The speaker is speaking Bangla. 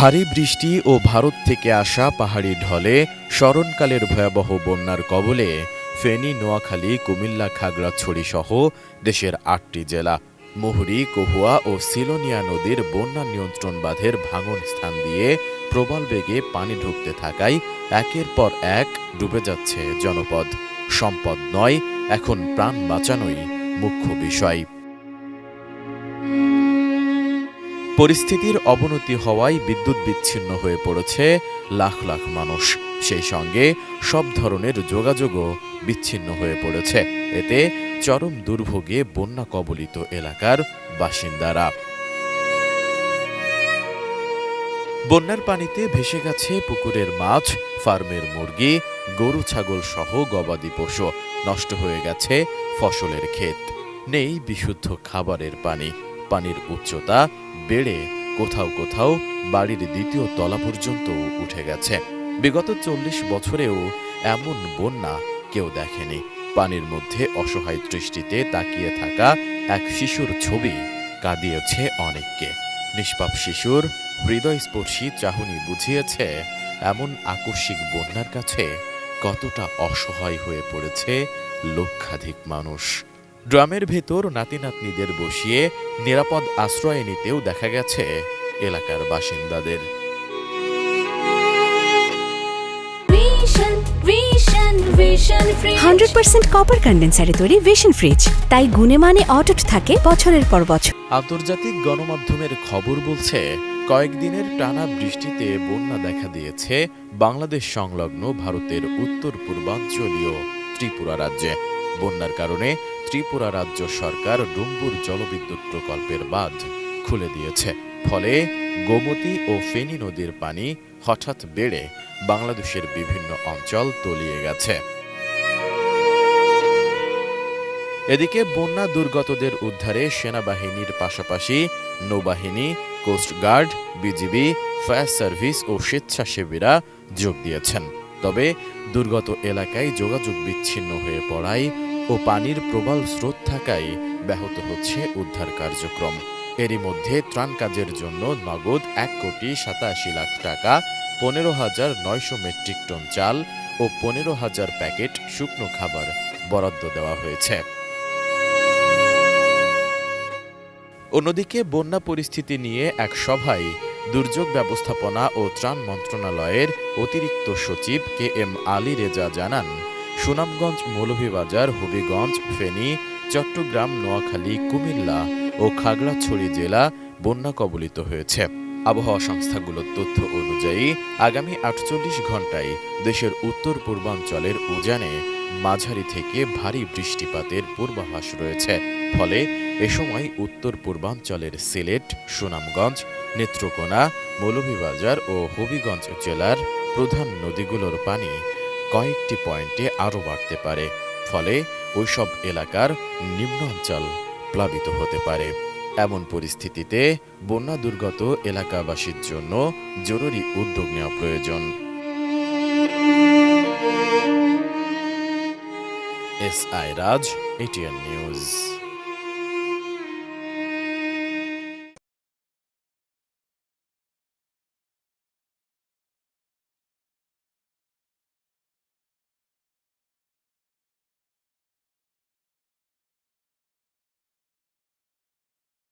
ভারী বৃষ্টি ও ভারত থেকে আসা পাহাড়ি ঢলে স্মরণকালের ভয়াবহ বন্যার কবলে ফেনী, নোয়াখালী, কুমিল্লা, খাগড়াছড়ি সহ দেশের ৮টি জেলা। মুহুরী, কহুয়া ও সিলোনিয়া নদীর বন্যা নিয়ন্ত্রণ বাঁধের ভাঙন স্থান দিয়ে প্রবল বেগে পানি ঢুকতে থাকায় একের পর এক ডুবে যাচ্ছে জনপদ। সম্পদ নয়, এখন প্রাণ বাঁচানোই মুখ্য বিষয়। পরিস্থিতির অবনতি হওয়ায় বিদ্যুৎ বিচ্ছিন্ন হয়ে পড়েছে লাখ লাখ মানুষ। সেই সঙ্গে সব ধরনের যোগাযোগও বিচ্ছিন্ন হয়ে পড়েছে। এতে চরম দুর্ভোগে বন্যা কবলিত এলাকার বাসিন্দারা। বন্যার পানিতে ভেসে গেছে পুকুরের মাছ, ফার্মের মুরগি, গরু ছাগল সহ গবাদি পশু। নষ্ট হয়ে গেছে ফসলের ক্ষেত। নেই বিশুদ্ধ খাবারের পানি। পানির উচ্চতা বেড়ে কোথাও কোথাও বাড়ির দ্বিতীয় তলা পর্যন্ত উঠে গেছে। বিগত ৪০ বছরেও এমন বন্যা কেউ দেখেনি। পানির মধ্যে অসহায় দৃষ্টিতে তাকিয়ে থাকা এক শিশুর ছবি কাঁদিয়েছে অনেককে। নিষ্পাপ শিশুর হৃদয়স্পর্শী চাহনি বুঝিয়েছে এমন আকস্মিক বন্যার কাছে কতটা অসহায় হয়ে পড়েছে লক্ষাধিক মানুষ। ড্রামের ভেতর নাতি নাতনিদের বসিয়ে নিরাপদ আশ্রয় নিতেও দেখা গেছে এলাকার বাসিন্দাদের। 100% কপার কন্ডেন্সারে তৈরি ভিশন ফ্রিজ, তাই গুণে মানে অটুট থাকে বছরের পর বছর। আন্তর্জাতিক গণমাধ্যমের খবর বলছে, কয়েকদিনের টানা বৃষ্টিতে বন্যা দেখা দিয়েছে বাংলাদেশ সংলগ্ন ভারতের উত্তর পূর্বাঞ্চলীয় ত্রিপুরা রাজ্যে। বন্যার কারণে ত্রিপুরা রাজ্য সরকার ডুম্বুর জলবিদ্যুৎ প্রকল্পের বাঁধ খুলে দিয়েছে। ফলে গোমতী ও ফেনী নদীর পানি হঠাৎ বেড়ে বাংলাদেশের বিভিন্ন অঞ্চল তলিয়ে গেছে। এদিকে বন্যা দুর্গতদের উদ্ধারে সেনাবাহিনীর পাশাপাশি নৌবাহিনী, কোস্টগার্ড, বিজিবি, ফায়ার সার্ভিস ও স্বেচ্ছাসেবীরা যোগ দিয়েছেন। তবে দুর্গত এলাকায় যোগাযোগ বিচ্ছিন্ন হয়ে পড়ায় ও পানির প্রবল স্রোত থাকায় ব্যাহত হচ্ছে উদ্ধার কার্যক্রম। এরই মধ্যে ত্রাণ কাজের জন্য নগদ ১,৮৭,০০,০০০ টাকা, ১৫,৯০০ মেট্রিক টন চাল ও ১৫,০০০ প্যাকেট শুকনো খাবার বরাদ্দ দেওয়া হয়েছে। অন্যদিকে বন্যা পরিস্থিতি নিয়ে এক সভায় দুর্যোগ ব্যবস্থাপনা ও ত্রাণ মন্ত্রণালয়ের অতিরিক্ত সচিব KM আলী রেজা জানান, সুনামগঞ্জ, মৌলভীবাজার, হবিগঞ্জ, ফেনী, চট্টগ্রাম, নোয়াখালী, কুমিল্লা ও খাগড়াছড়ি জেলা বন্যা কবলিত হয়েছে। আবহাওয়া সংস্থাগুলোর তথ্য অনুযায়ী আগামী ৪৮ ঘণ্টায় দেশের উত্তর পূর্বাঞ্চলের উজানে মাঝারি থেকে ভারী বৃষ্টিপাতের পূর্বাভাস রয়েছে। ফলে এ সময় উত্তর পূর্বাঞ্চলের সিলেট, সুনামগঞ্জ, নেত্রকোনা, মৌলভীবাজার ও হবিগঞ্জ জেলার প্রধান নদীগুলোর পানি কয়েকটি পয়েন্টে আরও বাড়তে পারে। ফলে ওইসব এলাকার নিম্নাঞ্চল প্লাবিত হতে পারে। এমন পরিস্থিতিতে বন্যা দুর্গত এলাকাবাসীর জন্য জরুরি উদ্যোগ নেওয়া প্রয়োজন। SI রাজ, ATN নিউজ।